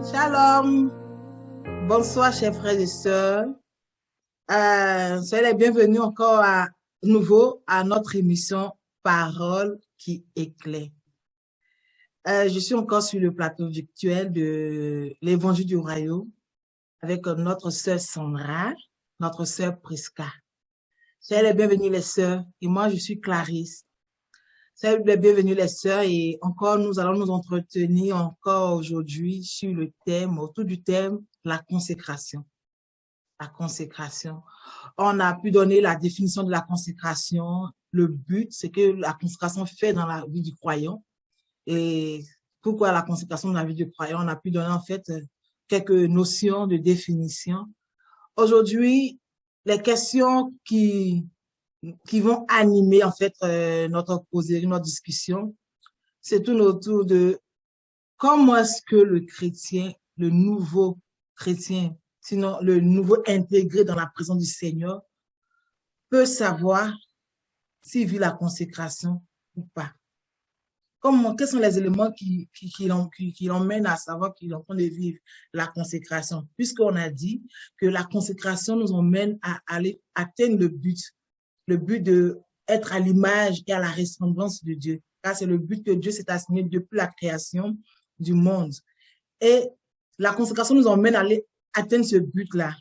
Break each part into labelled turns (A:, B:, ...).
A: Shalom, bonsoir chers frères et sœurs. Soyez les bienvenus encore à nouveau à notre émission Parole qui éclaire. Je suis encore sur le plateau virtuel de l'Évangile du Royaume avec notre sœur Sandra, notre sœur Prisca. Soyez les bienvenus les sœurs et moi je suis Clarisse. Soyez les bienvenus les sœurs et encore nous allons nous entretenir encore aujourd'hui sur le thème, autour du thème, la consécration. La consécration. On a pu donner la définition de la consécration. Le but, c'est que la consécration fait dans la vie du croyant. Et pourquoi la consécration dans la vie du croyant? On a pu donner en fait quelques notions de définition. Aujourd'hui, les questions qui vont animer en fait notre causerie, notre discussion, c'est tout autour de comment est-ce que le chrétien, le nouveau chrétien, sinon le nouveau intégré dans la présence du Seigneur, peut savoir s'il vit la consécration ou pas. Quels sont les éléments qui l'emmènent à savoir qu'il est en train de vivre la consécration? Puisqu'on a dit que la consécration nous emmène à aller atteindre le but de être à l'image et à la ressemblance de Dieu. Car c'est le but que Dieu s'est assigné depuis la création du monde. Et la consécration nous emmène à aller atteindre ce but-là.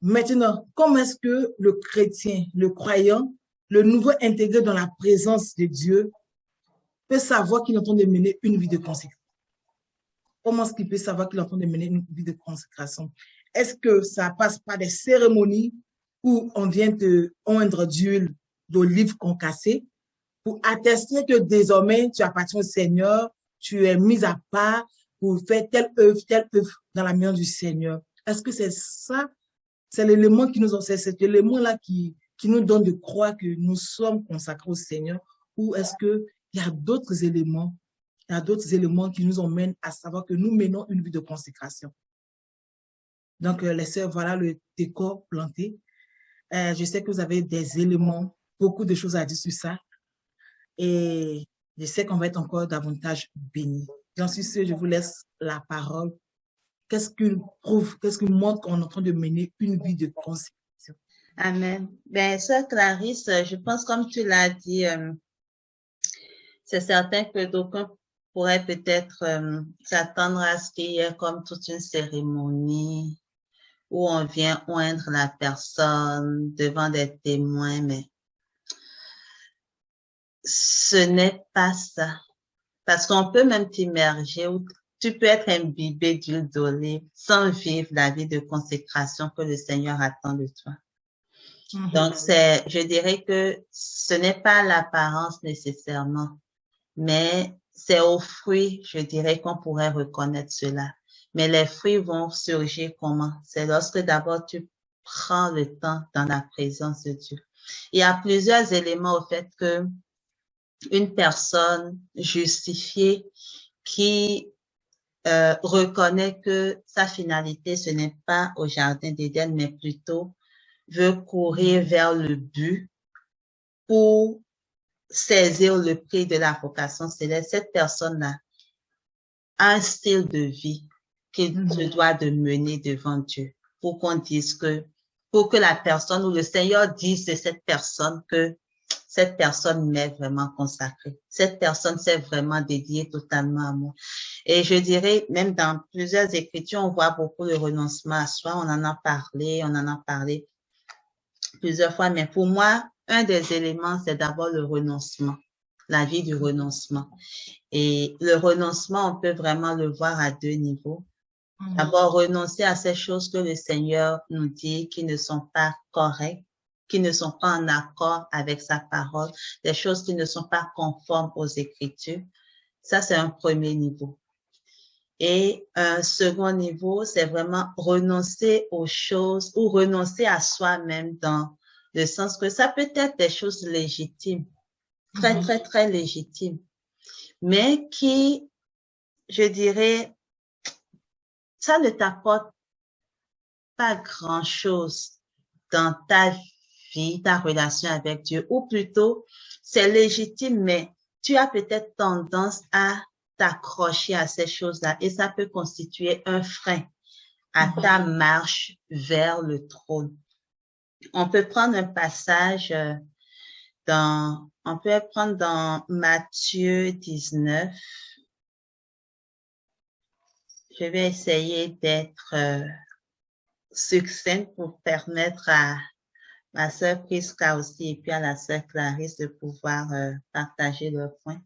A: Maintenant, comment est-ce que le chrétien, le croyant, le nouveau intégré dans la présence de Dieu peut savoir qu'il est en train de mener une vie de consécration? Comment est-ce qu'il peut savoir qu'il est en train de mener une vie de consécration? Est-ce que ça passe par des cérémonies où on vient te oindre d'huile d'olive concassée pour attester que désormais tu appartiens au Seigneur, tu es mis à part pour faire telle œuvre dans la maison du Seigneur? Est-ce que c'est ça? C'est l'élément c'est cet élément-là qui nous donne de croire que nous sommes consacrés au Seigneur, ou est-ce que il y a d'autres éléments, qui nous emmènent à savoir que nous menons une vie de consécration? Donc, les sœurs, voilà le décor planté. Je sais que vous avez des éléments, beaucoup de choses à dire sur ça. Et je sais qu'on va être encore davantage bénis. J'en suis sûre, je vous laisse la parole. Qu'est-ce qu'il montre qu'on est en train de mener une vie de consécration?
B: Amen. Ben, sœur Clarisse, je pense comme tu l'as dit, c'est certain que d'aucuns pourraient peut-être s'attendre à ce qu'il y ait comme toute une cérémonie où on vient oindre la personne devant des témoins, mais ce n'est pas ça. Parce qu'on peut même t'immerger ou tu peux être imbibé d'huile d'olive sans vivre la vie de consécration que le Seigneur attend de toi. Donc, je dirais que ce n'est pas l'apparence nécessairement, mais c'est aux fruits, je dirais qu'on pourrait reconnaître cela. Mais les fruits vont surgir comment? C'est lorsque d'abord tu prends le temps dans la présence de Dieu. Il y a plusieurs éléments au fait que une personne justifiée qui reconnaît que sa finalité, ce n'est pas au jardin d'Éden, mais plutôt veut courir vers le but pour saisir le prix de la vocation céleste. Cette personne-là a un style de vie qu'il se doit de mener devant Dieu pour qu'on dise pour que la personne ou le Seigneur dise de cette personne que cette personne m'est vraiment consacrée. Cette personne s'est vraiment dédiée totalement à moi. Et je dirais, même dans plusieurs écritures, on voit beaucoup le renoncement à soi. On en a parlé plusieurs fois. Mais pour moi, un des éléments, c'est d'abord le renoncement, la vie du renoncement. Et le renoncement, on peut vraiment le voir à deux niveaux. D'abord, renoncer à ces choses que le Seigneur nous dit qui ne sont pas correctes, qui ne sont pas en accord avec sa parole, des choses qui ne sont pas conformes aux Écritures. Ça, c'est un premier niveau. Et un second niveau, c'est vraiment renoncer aux choses ou renoncer à soi-même dans le sens que ça peut être des choses légitimes, très, très, très légitimes, mais qui, je dirais, ça ne t'apporte pas grand-chose dans ta vie, ta relation avec Dieu, ou plutôt, c'est légitime, mais tu as peut-être tendance à t'accrocher à ces choses-là et ça peut constituer un frein à ta marche vers le trône. On peut prendre un passage on peut prendre dans Matthieu 19. Je vais essayer d'être succincte pour permettre à ma sœur Prisca aussi et puis à la sœur Clarisse de pouvoir partager leurs points.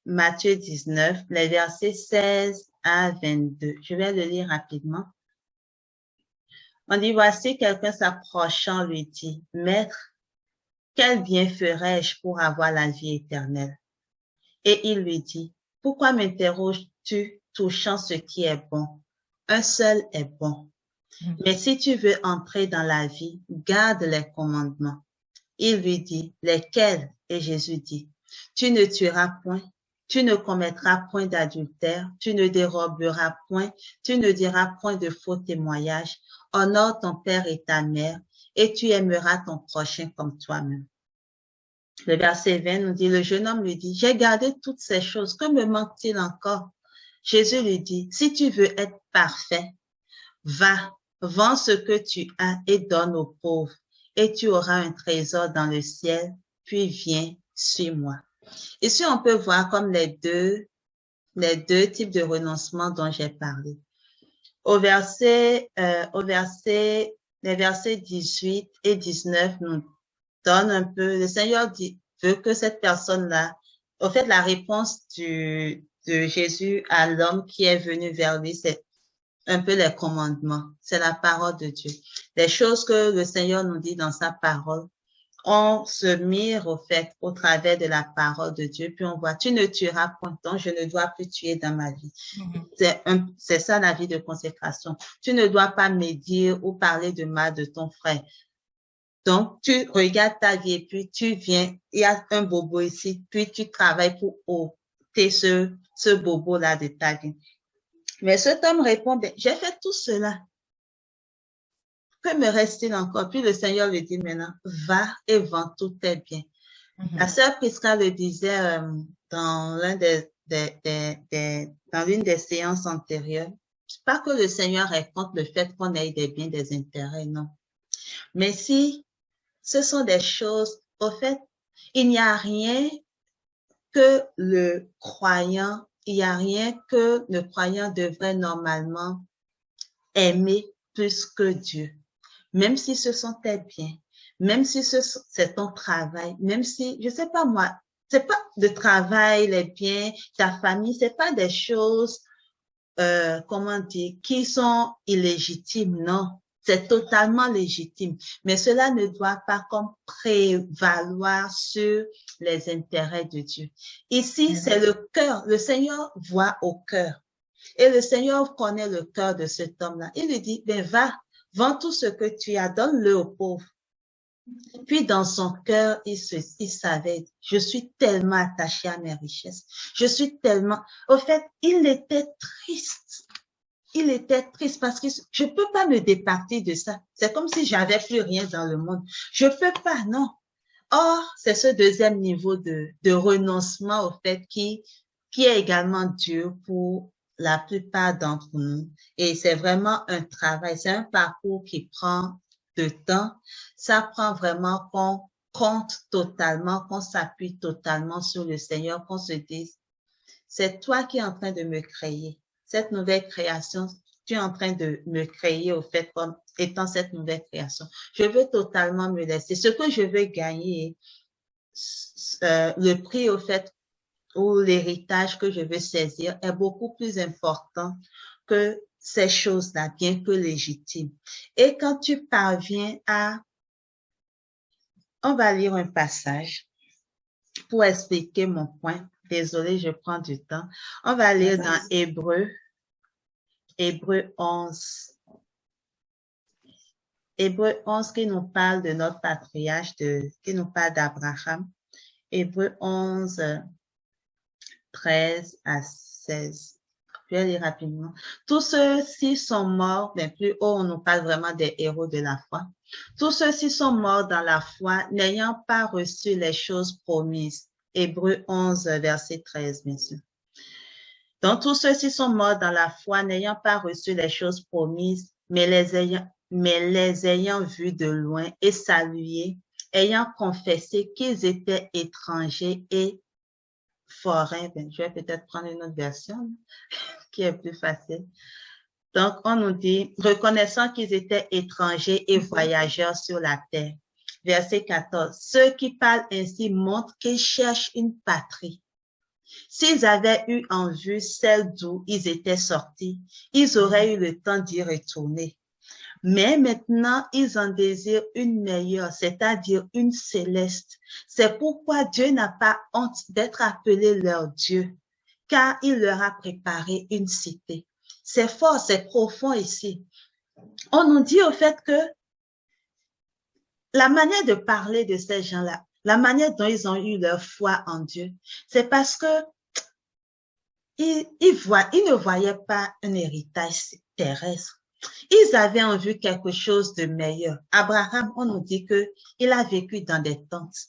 B: Matthieu 19, les versets 16 à 22. Je vais le lire rapidement. On dit, voici quelqu'un s'approchant lui dit, Maître, quel bien ferais-je pour avoir la vie éternelle? Et il lui dit, pourquoi m'interroges-tu touchant ce qui est bon? Un seul est bon. Mais si tu veux entrer dans la vie, garde les commandements. Il lui dit, lesquels? Et Jésus dit, tu ne tueras point, tu ne commettras point d'adultère, tu ne déroberas point, tu ne diras point de faux témoignages, honore ton père et ta mère, et tu aimeras ton prochain comme toi-même. Le verset 20 nous dit, le jeune homme lui dit, j'ai gardé toutes ces choses, que me manque-t-il encore? Jésus lui dit, si tu veux être parfait, va, vends ce que tu as et donne aux pauvres, et tu auras un trésor dans le ciel, puis viens, suis-moi. Ici, on peut voir comme les deux types de renoncement dont j'ai parlé. Les versets 18 et 19 nous donnent un peu, le Seigneur veut que cette personne-là, au fait, la réponse de Jésus à l'homme qui est venu vers lui, c'est un peu les commandements. C'est la parole de Dieu. Les choses que le Seigneur nous dit dans sa parole, on se mire au fait au travers de la parole de Dieu, puis on voit, tu ne tueras point, donc je ne dois plus tuer dans ma vie. C'est ça la vie de consécration. Tu ne dois pas médire ou parler de mal de ton frère. Donc, tu regardes ta vie et puis tu viens, il y a un bobo ici, puis tu travailles pour ôter ce bobo-là de ta vie. Mais cet homme répond, ben, j'ai fait tout cela. Que me reste-t-il encore? Puis le Seigneur lui dit maintenant, va et vends tous tes biens. La sœur Prisca le disait dans l'une des séances antérieures. C'est pas que le Seigneur est contre le fait qu'on ait des biens, des intérêts, non. Mais si ce sont des choses, au fait, il n'y a rien que le croyant, il n'y a rien que le croyant devrait normalement aimer plus que Dieu. Même si ce sont tes biens, même si c'est ton travail, même si, je sais pas moi, c'est pas le travail, les biens, ta famille, c'est pas des choses, comment dire, qui sont illégitimes, non. C'est totalement légitime. Mais cela ne doit pas comme prévaloir sur les intérêts de Dieu. Ici, c'est le cœur. Le Seigneur voit au cœur. Et le Seigneur connaît le cœur de cet homme-là. Il lui dit, ben va, vends tout ce que tu as, donne-le aux pauvres. Puis dans son cœur, il savait, je suis tellement attaché à mes richesses. Je suis tellement... Au fait, il était triste. Il était triste parce que je peux pas me départir de ça. C'est comme si j'avais plus rien dans le monde. Je peux pas, non. Or, c'est ce deuxième niveau de renoncement au fait qui est également dur pour la plupart d'entre nous. Et c'est vraiment un travail, c'est un parcours qui prend de temps. Ça prend vraiment qu'on compte totalement, qu'on s'appuie totalement sur le Seigneur, qu'on se dise, c'est toi qui es en train de me créer. Cette nouvelle création, tu es en train de me créer au fait comme étant cette nouvelle création. Je veux totalement me laisser. Ce que je veux gagner, le prix au fait ou l'héritage que je veux saisir est beaucoup plus important que ces choses-là, bien que légitimes. Et quand tu parviens à... On va lire un passage pour expliquer mon point. Désolée, je prends du temps. On va lire dans Hébreux 11. Hébreux 11 qui nous parle de notre patriarche, qui nous parle d'Abraham. Hébreux 11, 13 à 16. Je vais lire rapidement. Tous ceux-ci sont morts, mais plus haut, on nous parle vraiment des héros de la foi. Tous ceux-ci sont morts dans la foi, n'ayant pas reçu les choses promises. Hébreux 11, verset 13, bien sûr. Donc, tous ceux-ci sont morts dans la foi, n'ayant pas reçu les choses promises, mais les ayant vus de loin et salués, ayant confessé qu'ils étaient étrangers et forains. Je vais peut-être prendre une autre version qui est plus facile. Donc, on nous dit, reconnaissant qu'ils étaient étrangers et voyageurs sur la terre. Verset 14. Ceux qui parlent ainsi montrent qu'ils cherchent une patrie. S'ils avaient eu en vue celle d'où ils étaient sortis, ils auraient eu le temps d'y retourner. Mais maintenant, ils en désirent une meilleure, c'est-à-dire une céleste. C'est pourquoi Dieu n'a pas honte d'être appelé leur Dieu, car il leur a préparé une cité. C'est fort, c'est profond ici. On nous dit au fait que la manière de parler de ces gens-là, la manière dont ils ont eu leur foi en Dieu, c'est parce que ils ne voyaient pas un héritage terrestre. Ils avaient en vue quelque chose de meilleur. Abraham, on nous dit que il a vécu dans des tentes.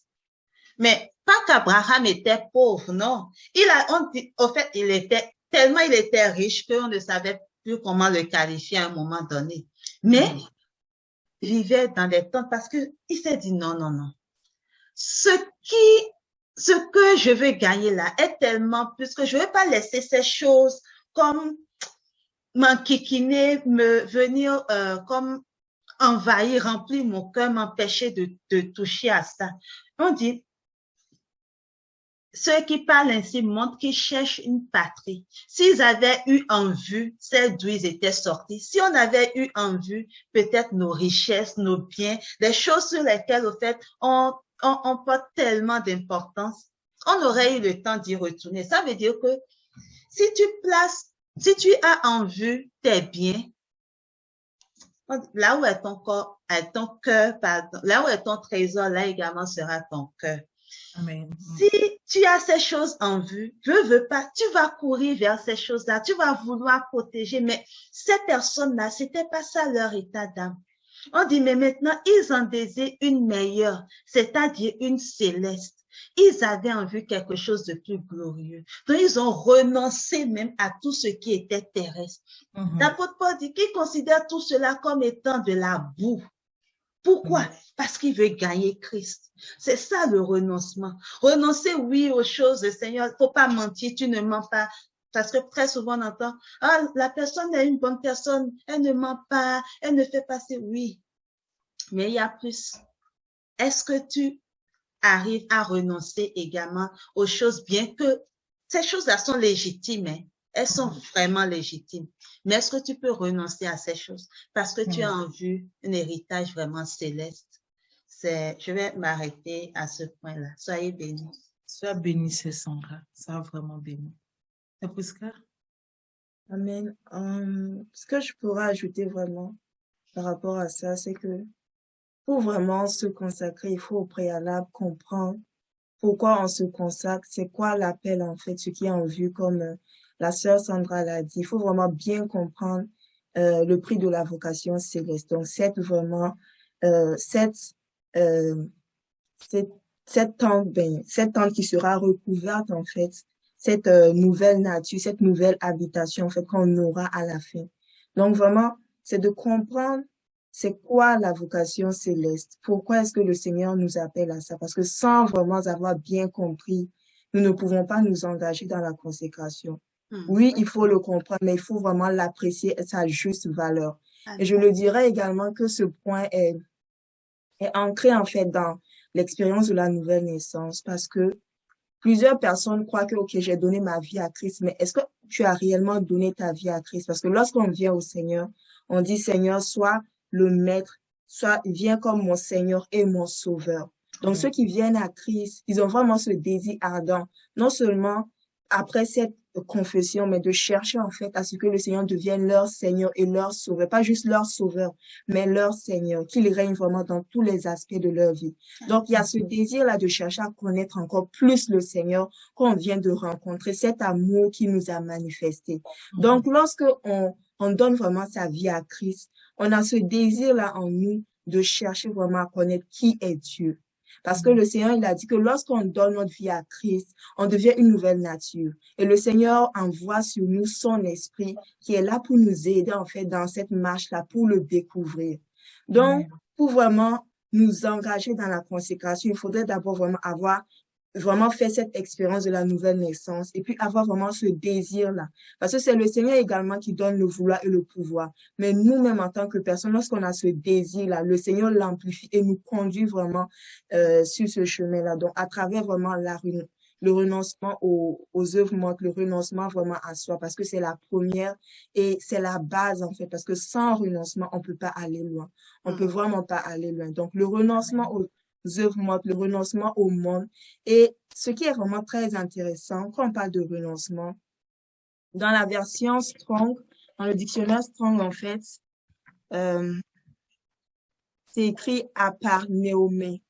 B: Mais pas qu'Abraham était pauvre, non. On dit, au fait, il était riche qu'on ne savait plus comment le qualifier à un moment donné. Mais il vivait dans des tentes parce que il s'est dit non, non, non. Ce que je veux gagner là est tellement plus que je ne vais pas laisser ces choses comme m'enquiquiner, me venir comme envahir, remplir mon cœur, m'empêcher de toucher à ça. On dit, ceux qui parlent ainsi montrent qu'ils cherchent une patrie. S'ils avaient eu en vue celle d'où ils étaient sortis, si on avait eu en vue peut-être nos richesses, nos biens, des choses sur lesquelles, au fait, on porte tellement d'importance, on aurait eu le temps d'y retourner. Ça veut dire que si tu as en vue tes biens, là où est ton corps, ton cœur, pardon, là où est ton trésor, là également sera ton cœur.
A: Amen.
B: Si tu as ces choses en vue, veux pas, tu vas courir vers ces choses-là, tu vas vouloir protéger, mais ces personnes-là, c'était pas ça leur état d'âme. On dit, mais maintenant, ils en désirent une meilleure, c'est-à-dire une céleste. Ils avaient en vue quelque chose de plus glorieux. Donc, ils ont renoncé même à tout ce qui était terrestre. L'apôtre Paul dit qu'il considère tout cela comme étant de la boue. Pourquoi? Parce qu'il veut gagner Christ. C'est ça le renoncement. Renoncer, oui, aux choses du Seigneur. Il ne faut pas mentir, tu ne mens pas. Parce que très souvent on entend, ah, la personne est une bonne personne, elle ne ment pas, elle ne fait pas ça. Oui, mais il y a plus. Est-ce que tu arrives à renoncer également aux choses, bien que ces choses-là sont légitimes, hein? Elles sont vraiment légitimes. Mais est-ce que tu peux renoncer à ces choses parce que tu as en vue un héritage vraiment céleste? Je vais m'arrêter à ce point-là. Soyez bénis.
A: Sois béni, c'est Sandra. Sois vraiment béni. Et Prisca?
C: Amen. Ce que je pourrais ajouter vraiment par rapport à ça, c'est que pour vraiment se consacrer, il faut au préalable comprendre pourquoi on se consacre, c'est quoi l'appel en fait, ce qui est en vue, comme la sœur Sandra l'a dit. Il faut vraiment bien comprendre le prix de la vocation céleste. Donc cette tente qui sera recouverte en fait, cette nouvelle nature, cette nouvelle habitation en fait qu'on aura à la fin. Donc vraiment, c'est de comprendre c'est quoi la vocation céleste? Pourquoi est-ce que le Seigneur nous appelle à ça? Parce que sans vraiment avoir bien compris, nous ne pouvons pas nous engager dans la consécration. Oui, il faut le comprendre, mais il faut vraiment l'apprécier à sa juste valeur. Et je le dirais également que ce point est ancré en fait dans l'expérience de la nouvelle naissance, parce que plusieurs personnes croient que, ok, j'ai donné ma vie à Christ, mais est-ce que tu as réellement donné ta vie à Christ? Parce que lorsqu'on vient au Seigneur, on dit, Seigneur, sois le maître, soit viens comme mon Seigneur et mon Sauveur. Donc, ceux qui viennent à Christ, ils ont vraiment ce désir ardent, non seulement après cette confession, mais de chercher en fait à ce que le Seigneur devienne leur Seigneur et leur Sauveur, pas juste leur Sauveur, mais leur Seigneur, qu'il règne vraiment dans tous les aspects de leur vie. Donc, il y a ce désir-là de chercher à connaître encore plus le Seigneur qu'on vient de rencontrer, cet amour qui nous a manifesté. Donc, lorsque on donne vraiment sa vie à Christ, on a ce désir-là en nous de chercher vraiment à connaître qui est Dieu. Parce que le Seigneur, il a dit que lorsqu'on donne notre vie à Christ, on devient une nouvelle nature. Et le Seigneur envoie sur nous son esprit qui est là pour nous aider, en fait, dans cette marche-là, pour le découvrir. Donc, pour vraiment nous engager dans la consécration, il faudrait d'abord vraiment fait cette expérience de la nouvelle naissance et puis avoir vraiment ce désir-là. Parce que c'est le Seigneur également qui donne le vouloir et le pouvoir. Mais nous-mêmes, en tant que personnes, lorsqu'on a ce désir-là, le Seigneur l'amplifie et nous conduit vraiment sur ce chemin-là. Donc, à travers vraiment le renoncement aux œuvres mortes, le renoncement vraiment à soi, parce que c'est la première et c'est la base, en fait, parce que sans renoncement, on peut pas aller loin. On peut vraiment pas aller loin. Donc, le renoncement aux œuvres mortes, le renoncement au monde. Et ce qui est vraiment très intéressant, quand on parle de renoncement, dans la version Strong, dans le dictionnaire Strong, en fait, euh, c'est écrit aparneomé.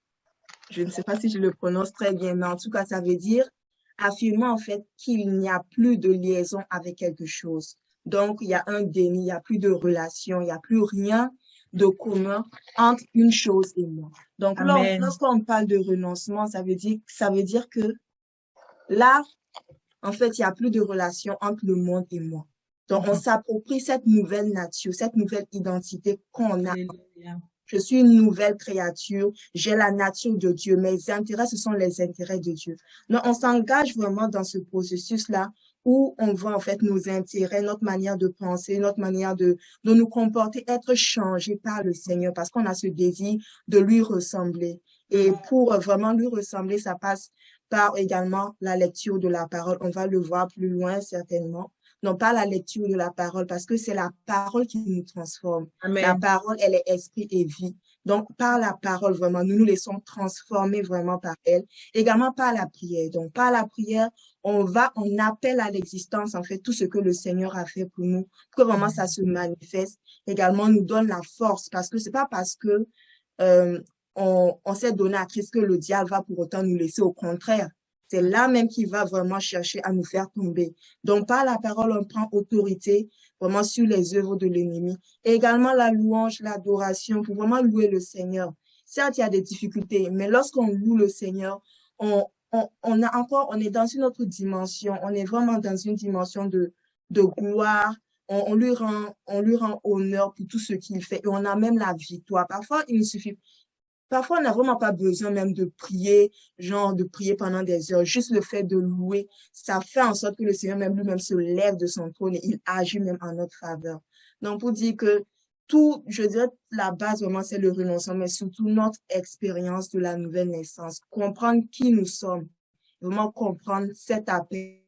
C: Je ne sais pas si je le prononce très bien, mais en tout cas, ça veut dire affirmer en fait qu'il n'y a plus de liaison avec quelque chose. Donc, il y a un déni, il n'y a plus de relation, il n'y a plus rien de commun entre une chose et moi. Donc,
A: Amen.
C: lorsqu'on parle de renoncement, ça veut dire que là, en fait, il n'y a plus de relation entre le monde et moi. Donc, on s'approprie cette nouvelle nature, cette nouvelle identité qu'on a.
A: Alléluia.
C: Je suis une nouvelle créature, j'ai la nature de Dieu. Mes intérêts, ce sont les intérêts de Dieu. Donc, on s'engage vraiment dans ce processus-là où on voit en fait nos intérêts, notre manière de penser, notre manière de nous comporter, être changé par le Seigneur parce qu'on a ce désir de lui ressembler. Et pour vraiment lui ressembler, ça passe par également la lecture de la parole. On va le voir plus loin certainement. Non pas la lecture de la parole, parce que c'est la parole qui nous transforme.
A: Amen.
C: La parole, elle est esprit et vie. Donc, par la parole, vraiment, nous nous laissons transformer vraiment par elle. Également par la prière. Donc, par la prière, on appelle à l'existence, en fait, tout ce que le Seigneur a fait pour nous, pour que vraiment ça se manifeste. Également, nous donne la force, parce que c'est pas parce que on s'est donné à Christ que le diable va pour autant nous laisser. Au contraire, c'est là même qu'il va vraiment chercher à nous faire tomber. Donc, par la parole, on prend autorité vraiment sur les œuvres de l'ennemi. Et également la louange, l'adoration, pour vraiment louer le Seigneur. Certes, il y a des difficultés, mais lorsqu'on loue le Seigneur, on est dans une autre dimension. On est vraiment dans une dimension de gloire. On lui rend honneur pour tout ce qu'il fait. Et on a même la victoire. Parfois, on n'a vraiment pas besoin même de prier, genre de prier pendant des heures. Juste le fait de louer, ça fait en sorte que le Seigneur même lui-même se lève de son trône et il agit même en notre faveur. Donc, pour dire que je dirais, la base vraiment, c'est le renoncement, mais surtout notre expérience de la nouvelle naissance. Comprendre qui nous sommes, vraiment comprendre cet appel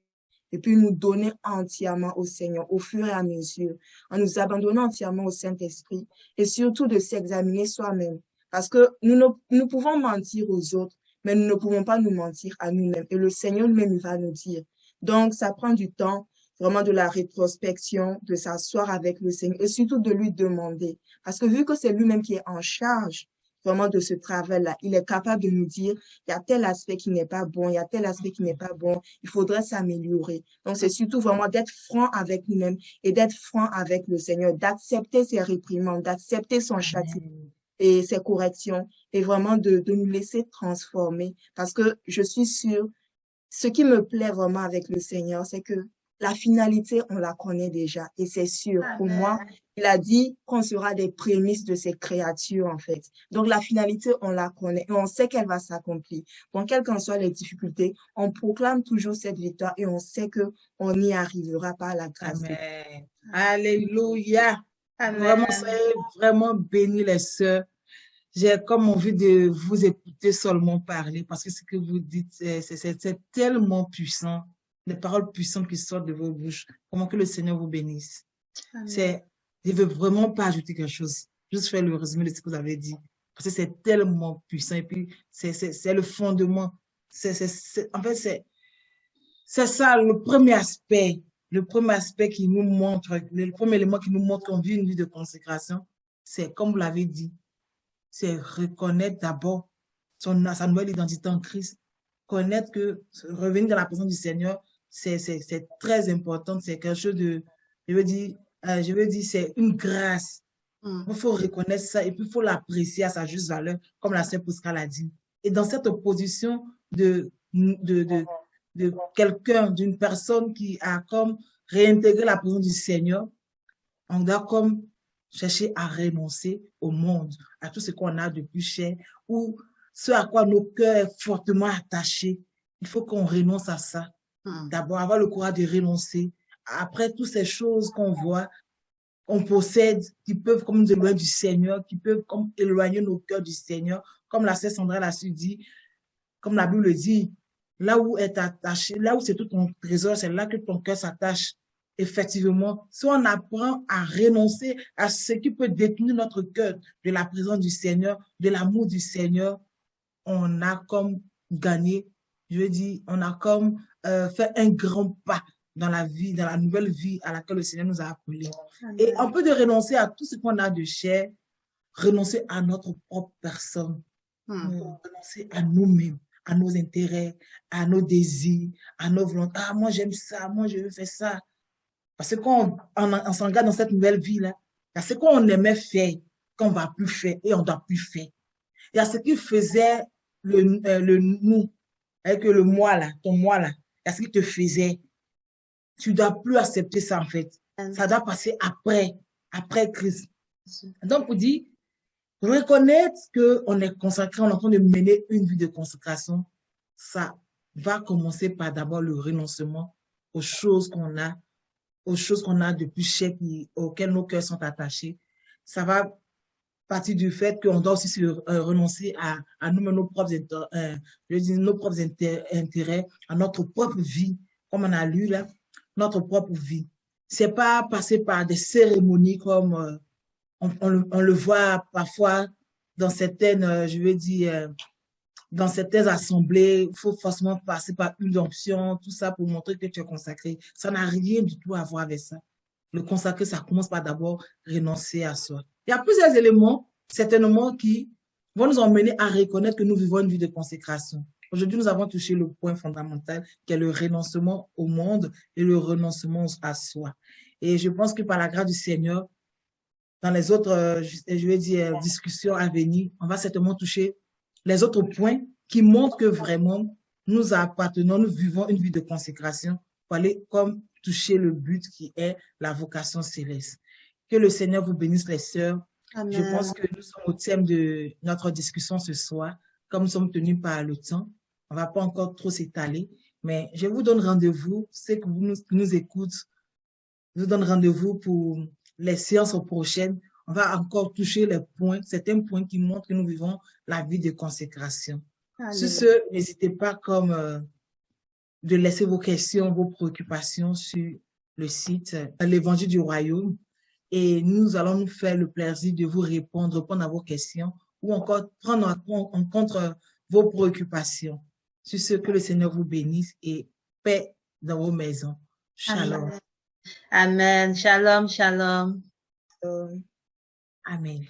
C: et puis nous donner entièrement au Seigneur, au fur et à mesure, en nous abandonnant entièrement au Saint-Esprit et surtout de s'examiner soi-même. Parce que nous pouvons mentir aux autres, mais nous ne pouvons pas nous mentir à nous-mêmes. Et le Seigneur lui-même va nous dire. Donc, ça prend du temps, vraiment de la rétrospection, de s'asseoir avec le Seigneur et surtout de lui demander. Parce que vu que c'est lui-même qui est en charge vraiment de ce travail-là, il est capable de nous dire, il y a tel aspect qui n'est pas bon, il y a tel aspect qui n'est pas bon, il faudrait s'améliorer. Donc, c'est surtout vraiment d'être franc avec nous-mêmes et d'être franc avec le Seigneur, d'accepter ses réprimandes, d'accepter son châtiment et ses corrections et vraiment de nous laisser transformer. Parce que je suis sûre, ce qui me plaît vraiment avec le Seigneur, c'est que la finalité, on la connaît déjà et c'est sûr. Pour moi, il a dit qu'on sera des prémices de ses créatures, en fait. Donc, la finalité, on la connaît et on sait qu'elle va s'accomplir. Bon, quelles qu'en soient les difficultés, on proclame toujours cette victoire et on sait que on y arrivera par la grâce de Dieu.
A: Amen. Alléluia.
B: Amen.
A: Vraiment, soyez vraiment bénis les sœurs. J'ai comme envie de vous écouter seulement parler parce que ce que vous dites, c'est tellement puissant. Les paroles puissantes qui sortent de vos bouches. Comment que le Seigneur vous bénisse. Je veux vraiment pas ajouter quelque chose. Juste faire le résumé de ce que vous avez dit. Parce que c'est tellement puissant. Et puis, c'est le fondement. En fait, c'est ça le premier aspect. Le premier aspect qui nous montre, le premier élément qui nous montre qu'on vit une vie de consécration, c'est, comme vous l'avez dit, c'est reconnaître d'abord sa nouvelle identité en Christ. Connaître que revenir dans la présence du Seigneur, c'est très important. C'est quelque chose de, je veux dire, c'est une grâce. Il faut reconnaître ça et puis il faut l'apprécier à sa juste valeur, comme la sœur Pascal a dit. est dans cette position de quelqu'un, d'une personne qui a comme réintégré la présence du Seigneur, on doit comme chercher à renoncer au monde, à tout ce qu'on a de plus cher, ou ce à quoi nos cœurs sont fortement attachés. Il faut qu'on renonce à ça. D'abord, avoir le courage de renoncer. Après, toutes ces choses qu'on voit, qu'on possède, qui peuvent comme nous éloigner du Seigneur, qui peuvent comme éloigner nos cœurs du Seigneur, comme la sœur Sandra l'a su dit, comme la Bible le dit, là où est attaché, là où c'est tout ton trésor, c'est là que ton cœur s'attache. Effectivement, si on apprend à renoncer à ce qui peut détenir notre cœur de la présence du Seigneur, de l'amour du Seigneur, on a comme gagné, je veux dire, on a comme fait un grand pas dans la vie, dans la nouvelle vie à laquelle le Seigneur nous a appelés. Et on peut de renoncer à tout ce qu'on a de cher, renoncer à notre propre personne, renoncer à nous-mêmes, à nos intérêts, à nos désirs, à nos volontés. Ah, moi j'aime ça, moi je veux faire ça. Parce que quand on s'engage dans cette nouvelle vie-là, il y a ce qu'on aimait faire, qu'on ne va plus faire et on ne doit plus faire. Il y a ce qui faisait le nous, avec le moi là, ton moi là. Il y a ce qui te faisait. Tu ne dois plus accepter ça en fait. Ça doit passer après Christ. Donc, on dit, reconnaître qu'on est consacré, on est en train de mener une vie de consécration, ça va commencer par d'abord le renoncement aux choses qu'on a de plus cher auxquelles nos cœurs sont attachés. Ça va partir du fait qu'on doit aussi renoncer à nous-mêmes, nos propres intérêts, à notre propre vie, comme on a lu là, notre propre vie. C'est pas passer par des cérémonies comme on le voit parfois dans certaines, je veux dire, dans certaines assemblées, il faut forcément passer par une option, tout ça pour montrer que tu es consacré. Ça n'a rien du tout à voir avec ça. Le consacré, ça commence par d'abord renoncer à soi. Il y a plusieurs éléments, certainement, qui vont nous emmener à reconnaître que nous vivons une vie de consécration. Aujourd'hui, nous avons touché le point fondamental qui est le renoncement au monde et le renoncement à soi. Et je pense que par la grâce du Seigneur, dans les autres, je vais dire, discussions à venir, on va certainement toucher les autres points qui montrent que vraiment nous appartenons, nous vivons une vie de consécration pour aller comme toucher le but qui est la vocation céleste. Que le Seigneur vous bénisse les sœurs. Amen. Je pense que nous sommes au thème de notre discussion ce soir. Comme nous sommes tenus par le temps, on ne va pas encore trop s'étaler, mais je vous donne rendez-vous, ceux que vous nous écoutez, je vous donne rendez-vous pour les séances prochaines. On va encore toucher les points, certains points qui montrent que nous vivons la vie de consécration. Allez. Sur ce, n'hésitez pas comme de laisser vos questions, vos préoccupations sur le site l'Évangile du Royaume et nous allons nous faire le plaisir de vous répondre à vos questions ou encore prendre en compte vos préoccupations. Sur ce, que le Seigneur vous bénisse et paix dans vos maisons. Shalom.
B: Amen. Shalom, shalom.
A: Amen.